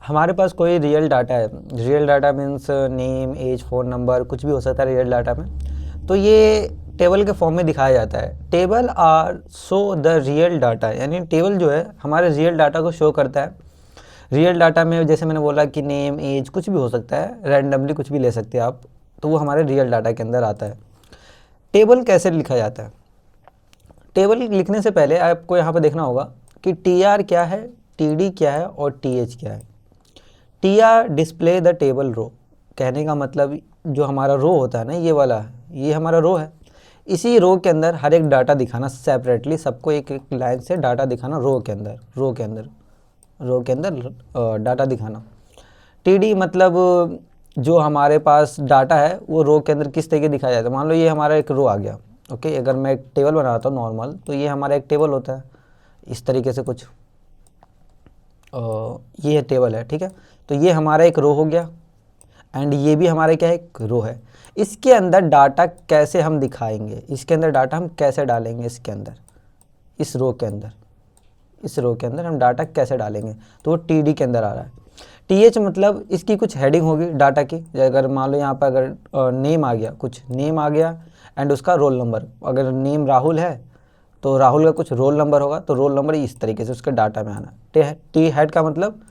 हमारे पास कोई रियल डाटा है, real data means name, age, phone number, कुछ भी हो सकता है रियल डाटा में। तो ये टेबल के फॉर्म में दिखाया जाता है। Table are show the real data, यानी टेबल जो है हमारे रियल डाटा को शो करता है। रियल डाटा में जैसे मैंने बोला कि नेम, एज कुछ भी हो सकता है, रैंडमली कुछ भी ले सकते हैं आप, तो वो हमारे रियल डाटा के अंदर आता है। टेबल कैसे लिखा जाता है? टेबल लिखने से पहले आपको यहाँ पर देखना होगा कि टी आर क्या है, टी डी क्या है और टी एच क्या है। T R display the table row, कहने का मतलब जो हमारा रो होता है ना, ये वाला, ये हमारा रो है। इसी रो के अंदर हर एक डाटा दिखाना सेपरेटली, सबको एक एक लाइन से डाटा दिखाना रो के अंदर, रो के अंदर डाटा दिखाना। टी डी मतलब जो हमारे पास डाटा है वो रो के अंदर किस तरीके दिखाया जाता है। मान लो ये हमारा एक रो आ गया, ओके। अगर मैं एक टेबल बनाता हूँ नॉर्मल, तो ये हमारा एक टेबल होता है इस तरीके से कुछ, ये टेबल है, ठीक है। तो ये हमारा एक रो हो गया एंड ये भी हमारा क्या है, एक रो है। इसके अंदर डाटा कैसे हम दिखाएंगे, इसके अंदर डाटा हम कैसे डालेंगे, इसके अंदर, इस रो के अंदर, इस रो के अंदर हम डाटा कैसे डालेंगे, तो वो टी डी के अंदर आ रहा है। टी एच मतलब इसकी कुछ हेडिंग होगी डाटा की। अगर मान लो यहाँ पर अगर नेम आ गया, कुछ नेम आ गया एंड उसका रोल नंबर, अगर नेम राहुल है तो राहुल का कुछ रोल नंबर होगा, तो रोल नंबर इस तरीके से उसके डाटा में आना। टी हेड का मतलब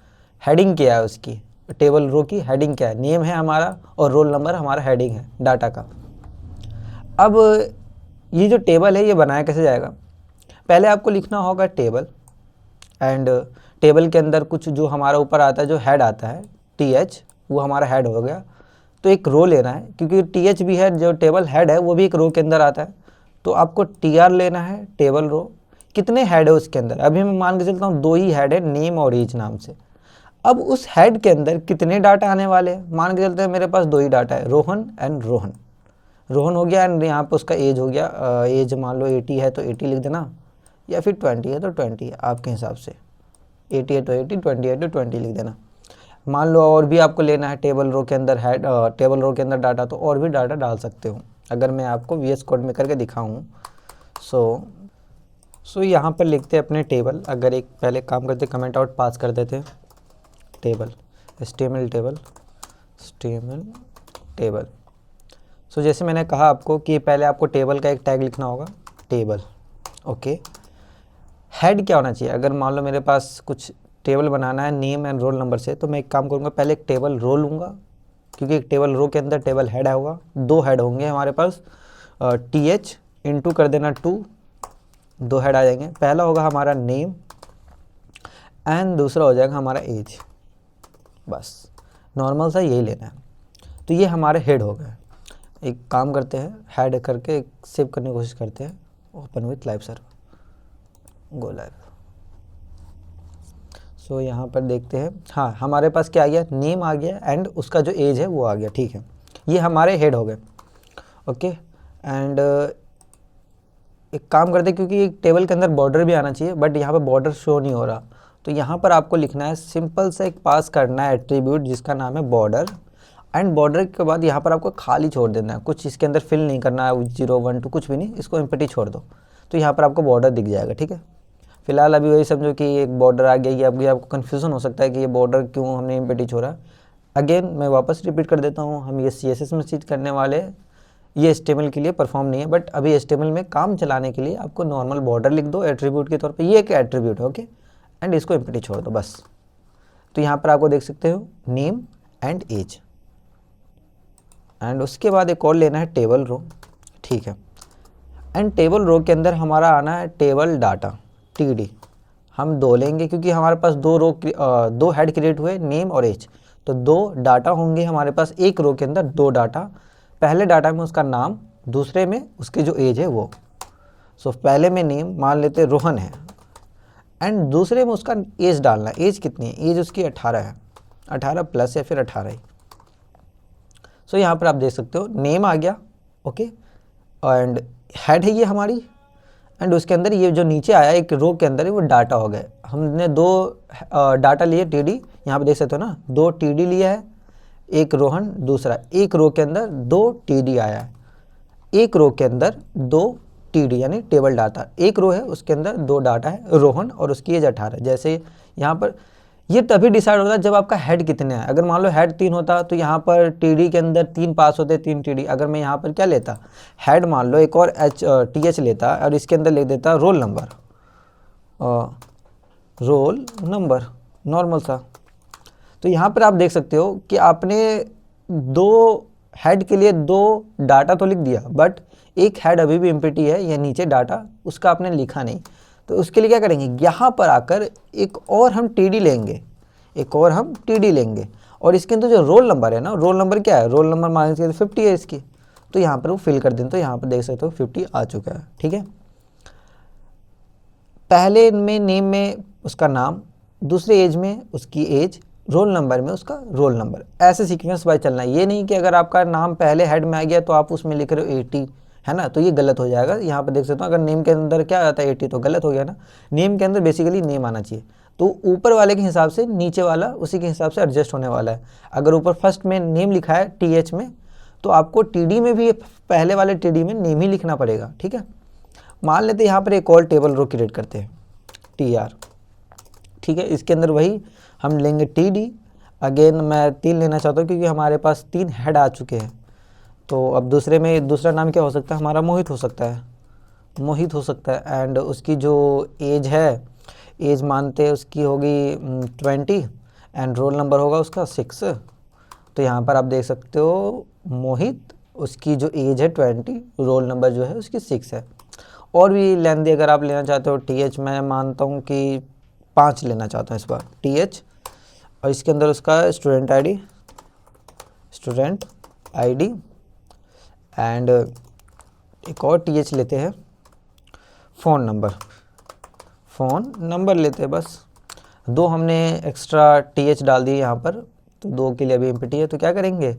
हेडिंग क्या है उसकी, टेबल रो की हेडिंग क्या है, नेम है हमारा और रोल नंबर हमारा हेडिंग है डाटा का। अब ये जो टेबल है ये बनाया कैसे जाएगा? पहले आपको लिखना होगा टेबल, एंड टेबल के अंदर कुछ जो हमारा ऊपर आता है, जो हेड आता है टी एच, वो हमारा हेड हो गया। तो एक रो लेना है, क्योंकि टी एच भी है, जो टेबल हेड है वो भी एक रो के अंदर आता है। तो आपको टी आर लेना है, टेबल रो। कितने हेड है उसके अंदर? अभी मैं मान के चलता हूँ 2 ही हेड है, नेम और एज नाम से। अब उस हेड के अंदर कितने डाटा आने वाले हैं? मान के चलते हैं मेरे पास 2 ही डाटा है, रोहन एंड रोहन। रोहन हो गया एंड यहाँ पे उसका एज हो गया, एज मान लो 80 है तो 80 लिख देना, या फिर 20 है तो 20 आपके हिसाब से, 80 है तो 80, 20 है तो 20 लिख देना। मान लो और भी आपको लेना है टेबल रो के अंदर हेड, टेबल रो के अंदर डाटा, तो और भी डाटा डाल सकते हो अगर मैं आपको वीएस कोड में करके दिखाऊं। सो यहाँ पर लिखते हैं अपने टेबल। अगर एक पहले काम करते, कमेंट आउट पास कर देते टेबल, HTML टेबल। सो जैसे मैंने कहा आपको कि पहले आपको टेबल का एक टैग लिखना होगा, टेबल, ओके। हेड क्या होना चाहिए? अगर मान लो मेरे पास कुछ टेबल बनाना है नेम एंड रोल नंबर से, तो मैं एक काम करूँगा, पहले एक टेबल रो लूँगा, क्योंकि एक टेबल रो के अंदर टेबल हेड होगा। 2 हेड होंगे हमारे पास, टी एच इंटू कर देना 2, 2 हेड आ जाएंगे। पहला होगा हमारा नेम एंड दूसरा हो जाएगा हमारा एज। बस नॉर्मल सा यही लेना है। तो ये हमारे हेड हो गए। एक काम करते हैं, हेड करके एक सेव करने की कोशिश करते हैं, open with live server, go live. So यहाँ पर देखते हैं, हाँ हमारे पास क्या आ गया, नेम आ गया एंड उसका जो एज है वो आ गया, ठीक है। ये हमारे हेड हो गए, ओके। एंड एक काम करते हैं, क्योंकि एक टेबल के अंदर बॉर्डर भी आना चाहिए, बट यहाँ पर बॉर्डर शो नहीं हो रहा, तो यहाँ पर आपको लिखना है, सिंपल सा एक पास करना है एट्रीब्यूट जिसका नाम है बॉर्डर। एंड बॉर्डर के बाद यहाँ पर आपको खाली छोड़ देना है, कुछ इसके अंदर फिल नहीं करना है, 0 1 2 कुछ भी नहीं, इसको एम्प्टी छोड़ दो, तो यहाँ पर आपको बॉर्डर दिख जाएगा, ठीक है। फिलहाल अभी वही समझो कि एक बॉर्डर आ गया, ये अभी आपको कन्फ्यूज़न हो सकता है कि ये बॉर्डर क्यों हमने एम्प्टी छोड़ा। अगेन मैं वापस रिपीट कर देता हूँ, हम ये CSS में चीज़ करने वाले, ये HTML के लिए परफॉर्म नहीं है, बट अभी HTML में काम चलाने के लिए आपको नॉर्मल बॉर्डर लिख दो एट्रीब्यूट के तौर पे, ये एक एट्रीब्यूट है, ओके। एंड इसको एम्प्टी छोड़ दो बस। तो यहाँ पर आपको देख सकते हो नेम एंड एज, एंड उसके बाद एक और लेना है टेबल रो, ठीक है। एंड टेबल रो के अंदर हमारा आना है टेबल डाटा, TD। हम 2 लेंगे क्योंकि हमारे पास 2 हेड क्रिएट हुए, नेम और एज, तो 2 डाटा होंगे हमारे पास एक रो के अंदर, 2 डाटा। पहले डाटा में उसका नाम, दूसरे में उसकी जो एज है वो। सो पहले में नेम मान लेते रोहन है, एंड दूसरे में उसका एज डालना है। एज कितनी है? एज उसकी 18 है, 18 प्लस या फिर 18 ही। सो यहाँ पर आप देख सकते हो नेम आ गया, ओके, एंड हेड है ये हमारी, एंड उसके अंदर ये जो नीचे आया एक रो के अंदर वो डाटा हो गए। हमने 2 डाटा लिए TD, यहाँ पे देख सकते हो ना, 2 TD लिया है, एक रोहन, दूसरा एक रो के अंदर 2 TD आया है, एक रो के अंदर 2 TD यानी टेबल डाटा। एक रो है उसके अंदर 2 डाटा है, रोहन और उसकी एज 18। जैसे यहाँ पर ये तभी डिसाइड होता है जब आपका हेड कितने हैं। अगर मान लो हेड 3 होता तो यहाँ पर टीडी के अंदर 3 पास होते, 3 टीडी। अगर मैं यहाँ पर क्या लेता, हेड मान लो एक और टीएच लेता और इसके अंदर लिख देता roll number, roll number normal सा। तो यहाँ पर आप देख सकते हो कि आपने 2 हेड के लिए 2 डाटा तो लिख दिया, बट एक हेड अभी भी एम्प्टी है या नीचे डाटा उसका आपने लिखा नहीं। तो उसके लिए क्या करेंगे, यहाँ पर आकर एक और हम टीडी लेंगे, एक और हम टीडी लेंगे, और इसके अंदर जो रोल नंबर है ना, रोल नंबर क्या है, रोल नंबर मान लीजिए 50 है इसकी, तो यहाँ पर वो फिल कर दें। तो यहाँ पर देख सकते हो 50 आ चुका है, ठीक है। पहले में नेम में उसका नाम, दूसरे एज में उसकी एज, रोल नंबर में उसका रोल नंबर, ऐसे सीक्वेंस वाइज चलना है। ये नहीं कि अगर आपका नाम पहले हेड में आ गया तो आप उसमें लिख रहे हो 80, है ना, तो ये गलत हो जाएगा। यहाँ पर देख सकते हो अगर नेम के अंदर क्या आता है 80 तो गलत हो गया ना। नेम के अंदर बेसिकली नेम आना चाहिए, तो ऊपर वाले के हिसाब से नीचे वाला उसी के हिसाब से एडजस्ट होने वाला है। अगर ऊपर फर्स्ट में नेम लिखा है TH में, तो आपको TD में भी पहले वाले TD में नेम ही लिखना पड़ेगा, ठीक है। मान लेते हैं यहाँ पर एक और टेबल रो क्रिएट करते हैं TR, ठीक है। इसके अंदर वही हम लेंगे TD। अगेन मैं 3 लेना चाहता हूँ क्योंकि हमारे पास 3 हेड आ चुके हैं। तो अब दूसरे में दूसरा नाम क्या हो सकता है, हमारा मोहित हो सकता है, मोहित हो सकता है। एंड उसकी जो एज है, एज मानते हैं उसकी होगी 20 एंड रोल नंबर होगा उसका 6। तो यहाँ पर आप देख सकते हो मोहित, उसकी जो एज है 20, रोल नंबर जो है उसकी 6 है। और भी लेंदी अगर आप लेना चाहते हो TH, मैं मानता हूँ कि 5 लेना चाहता हूँ इस बार TH, और इसके अंदर उसका स्टूडेंट आईडी एंड एक और TH लेते हैं, फ़ोन नंबर लेते हैं। बस 2 हमने एक्स्ट्रा TH डाल दिए यहाँ पर, तो 2 के लिए अभी एम्प्टी है। तो क्या करेंगे,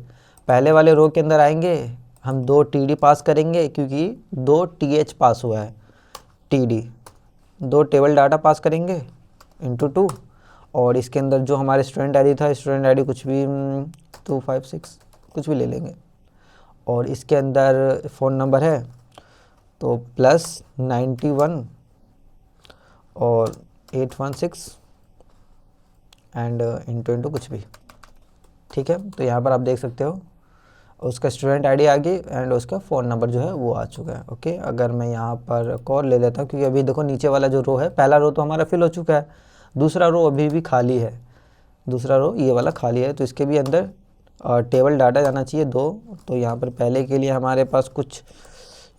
पहले वाले रो के अंदर आएंगे, हम 2 TD पास करेंगे क्योंकि 2 TH पास हुआ है, TD 2 टेबल डाटा पास करेंगे इंटू 2, और इसके अंदर जो हमारे स्टूडेंट आईडी था, स्टूडेंट आईडी कुछ भी 256 कुछ भी ले लेंगे, और इसके अंदर फ़ोन नंबर है तो +91 और 816 एंड इंटू कुछ भी, ठीक है। तो यहाँ पर आप देख सकते हो उसका स्टूडेंट आईडी आ गई एंड उसका फ़ोन नंबर जो है वो आ चुका है, ओके। अगर मैं यहाँ पर कॉल ले लेता हूँ क्योंकि अभी देखो नीचे वाला जो रो है, पहला रो तो हमारा फिल हो चुका है, दूसरा रो अभी भी खाली है, दूसरा रो ये वाला खाली है। तो इसके भी अंदर टेबल डाटा जाना चाहिए 2। तो यहाँ पर पहले के लिए हमारे पास कुछ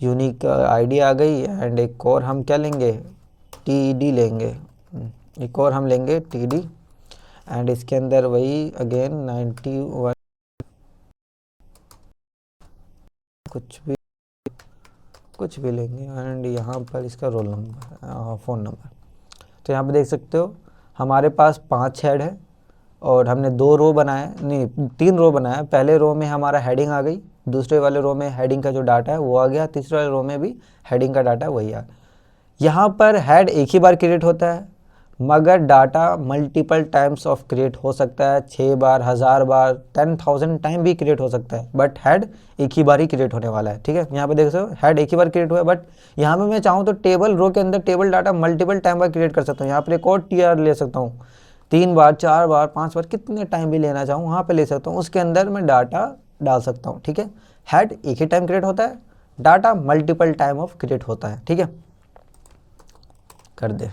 यूनिक आईडी आ गई एंड एक और हम क्या लेंगे, TD लेंगे, एक और हम लेंगे TD एंड इसके अंदर वही अगेन 91 कुछ भी लेंगे एंड यहाँ पर इसका रोल नंबर, फ़ोन नंबर। तो यहाँ पे देख सकते हो हमारे पास 5 हेड है और हमने 2 रो बनाए, नहीं 3 रो बनाया। पहले रो में हमारा हेडिंग आ गई, दूसरे वाले रो में हेडिंग का जो डाटा है वो आ गया, तीसरे वाले रो में भी हेडिंग का डाटा वही आ गया। यहाँ पर हेड एक ही बार क्रिएट होता है, मगर data multiple times of create हो सकता है, 6 बार, 1000 बार, 10,000 टाइम भी क्रिएट हो सकता है, बट हेड एक ही बार ही क्रिएट होने वाला है, ठीक है। यहाँ पे देख सकते हो हेड एक ही बार क्रिएट हुआ है, बट यहाँ पे मैं चाहूँ तो टेबल रो के अंदर टेबल डाटा मल्टीपल टाइम बार क्रिएट कर सकता हूँ। यहाँ पर एक और TR ले सकता हूँ, 3 बार, 4 बार, 5 बार, कितने टाइम भी लेना चाहूँ वहाँ पे ले सकता हूँ, उसके अंदर मैं डाटा डाल सकता हूँ, ठीक है। हेड एक ही टाइम क्रिएट होता है, data multiple time of create होता है, ठीक है। कर दे।